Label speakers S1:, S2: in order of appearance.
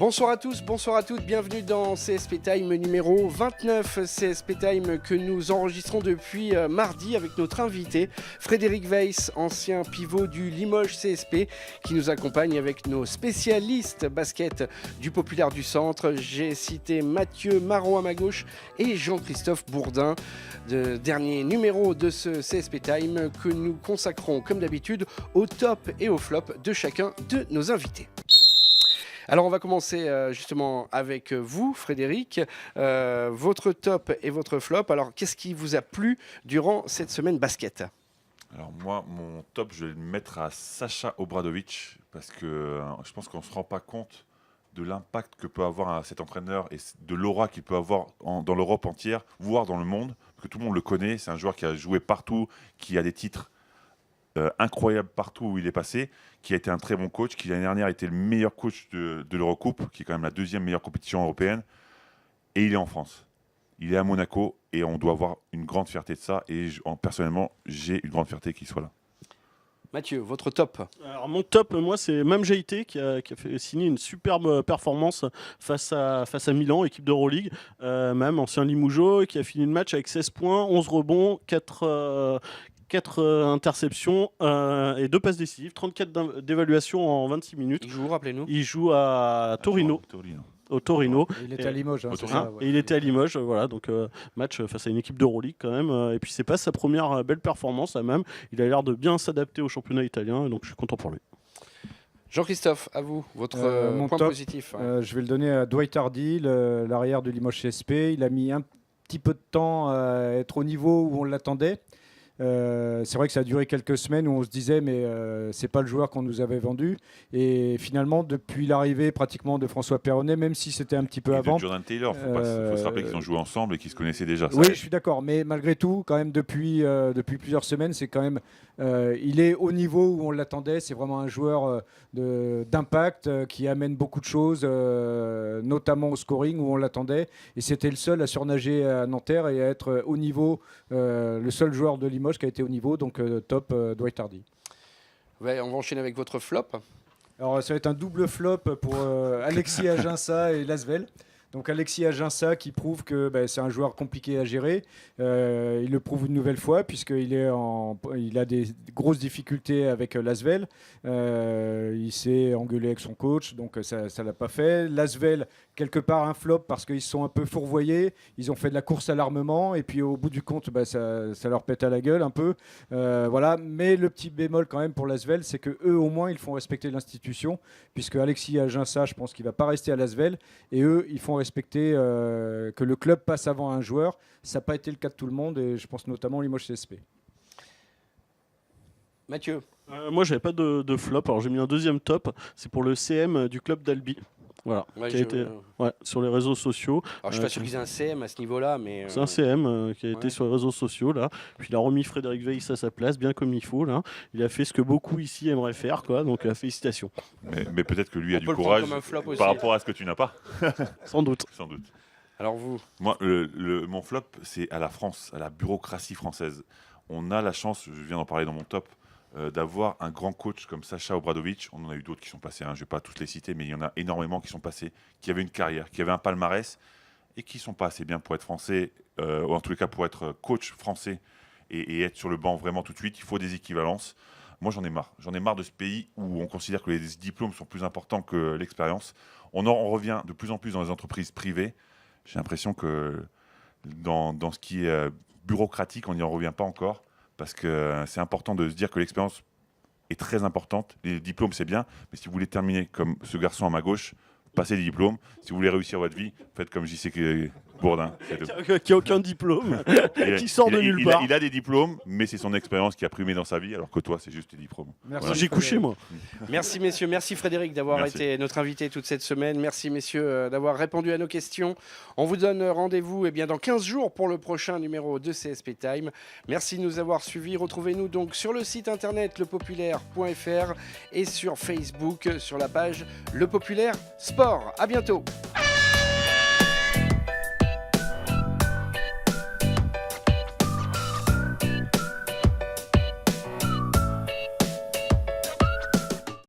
S1: Bonsoir à tous, bonsoir à toutes, bienvenue dans CSP Time numéro 29, CSP Time que nous enregistrons depuis mardi avec notre invité Frédéric Weiss, ancien pivot du Limoges CSP, qui nous accompagne avec nos spécialistes basket du Populaire du Centre. J'ai cité Mathieu Marot à ma gauche et Jean-Christophe Bourdin, dernier numéro de ce CSP Time que nous consacrons comme d'habitude au top et au flop de chacun de nos invités. Alors on va commencer justement avec vous, Frédéric, votre top et votre flop. Alors qu'est-ce qui vous a plu durant cette semaine basket ?
S2: Alors moi, mon top, je vais le mettre à Sacha Obradović parce que je pense qu'on ne se rend pas compte de l'impact que peut avoir cet entraîneur et de l'aura qu'il peut avoir dans l'Europe entière, voire dans le monde, parce que tout le monde le connaît. C'est un joueur qui a joué partout, qui a des titres incroyable partout où il est passé, qui a été un très bon coach, qui l'année dernière a été le meilleur coach de l'Eurocoupe, qui est quand même la deuxième meilleure compétition européenne, et il est en France. Il est à Monaco et on doit avoir une grande fierté de ça, et personnellement, j'ai une grande fierté qu'il soit là.
S1: Mathieu, votre top ?
S3: Alors mon top, moi, c'est Mame Jaïté qui a fait signer une superbe performance face à Milan, équipe d'Euroleague. Même ancien Limougeot, qui a fini le match avec 16 points, 11 rebonds, 4 interceptions et 2 passes décisives, 34 d'évaluation en 26 minutes.
S1: Il joue, rappelez-nous.
S3: Il joue à Torino. Au Torino.
S4: Il était à Limoges.
S3: Et il était à Limoges, voilà, donc match face à une équipe d'Euroleague quand même. Et puis c'est pas sa première belle performance là même. Il a l'air de bien s'adapter au championnat italien, donc je suis content pour lui.
S1: Jean-Christophe, à vous, votre
S4: mon
S1: point
S4: top,
S1: positif.
S4: Je vais le donner à Dwight Hardy, l'arrière de Limoges CSP. Il a mis un petit peu de temps à être au niveau où on l'attendait. C'est vrai que ça a duré quelques semaines où on se disait mais c'est pas le joueur qu'on nous avait vendu, et finalement depuis l'arrivée pratiquement de François Perronnet, même si c'était un petit peu
S2: et
S4: avant,
S2: de Jordan Taylor, faut se rappeler qu'ils ont joué ensemble et qu'ils se connaissaient déjà.
S4: Oui, je suis d'accord, mais malgré tout quand même depuis plusieurs semaines, c'est quand même il est au niveau où on l'attendait. C'est vraiment un joueur d'impact qui amène beaucoup de choses, notamment au scoring où on l'attendait, et c'était le seul à surnager à Nanterre et à être au niveau, le seul joueur de Limoges qui a été au niveau, donc top Dwight Hardy.
S1: Ouais, on va enchaîner avec votre flop.
S4: Alors ça va être un double flop pour Alexis Aginsa et Lasvel. Donc Alexis Aginsa qui prouve que c'est un joueur compliqué à gérer. Il le prouve une nouvelle fois puisqu'il il a des grosses difficultés avec Lasvel. Il s'est engueulé avec son coach, donc ça ne l'a pas fait. Lasvel, quelque part un flop parce qu'ils se sont un peu fourvoyés. Ils ont fait de la course à l'armement et puis au bout du compte, ça leur pète à la gueule un peu. Voilà. Mais le petit bémol quand même pour Lasvel, c'est qu'eux au moins ils font respecter l'institution, puisque Alexis Aginsa, je pense qu'il ne va pas rester à Lasvel, et eux ils font respecter que le club passe avant un joueur. Ça n'a pas été le cas de tout le monde, et je pense notamment au Limoges CSP.
S1: Mathieu.
S3: Moi, j'avais pas de flop, alors j'ai mis un deuxième top, c'est pour le CM du club d'Albi. Voilà,
S1: Ouais,
S3: qui a été sur les réseaux sociaux.
S1: Alors je suis pas sûr qu'ils aient un CM à ce niveau-là, mais
S3: c'est un CM qui a été sur les réseaux sociaux là. Puis il a remis Frédéric Weiss à sa place, bien comme il faut là. Il a fait ce que beaucoup ici aimeraient faire, quoi. Donc félicitations.
S2: Mais peut-être que lui a du
S1: peut le
S2: courage
S1: prendre comme un flop aussi.
S2: par rapport à ce que tu n'as pas.
S3: Sans doute.
S2: Sans doute.
S1: Alors vous.
S2: Moi, mon flop, c'est à la France, à la bureaucratie française. On a la chance, je viens d'en parler dans mon top, d'avoir un grand coach comme Sacha Obradović. On en a eu d'autres qui sont passés, je ne vais pas tous les citer, mais il y en a énormément qui sont passés, qui avaient une carrière, qui avaient un palmarès et qui ne sont pas assez bien pour être français, ou en tous les cas pour être coach français et être sur le banc vraiment tout de suite. Il faut des équivalences. Moi, j'en ai marre. J'en ai marre de ce pays où on considère que les diplômes sont plus importants que l'expérience. On revient de plus en plus dans les entreprises privées. J'ai l'impression que dans ce qui est bureaucratique, on n'y en revient pas encore. Parce que c'est important de se dire que l'expérience est très importante. Les diplômes, c'est bien, mais si vous voulez terminer comme ce garçon à ma gauche, passez des diplômes. Si vous voulez réussir votre vie, faites comme JC Bourdin.
S3: Qui n'a aucun diplôme, qui sort de nulle part.
S2: Il a des diplômes, mais c'est son expérience qui a primé dans sa vie, alors que toi, c'est juste tes diplômes.
S3: Merci. Voilà. J'ai couché, moi.
S1: Merci, messieurs. Merci, Frédéric, d'avoir été notre invité toute cette semaine. Merci, messieurs, d'avoir répondu à nos questions. On vous donne rendez-vous dans 15 jours pour le prochain numéro de CSP Time. Merci de nous avoir suivis. Retrouvez-nous donc sur le site internet lepopulaire.fr et sur Facebook, sur la page Le Populaire Sport. À bientôt.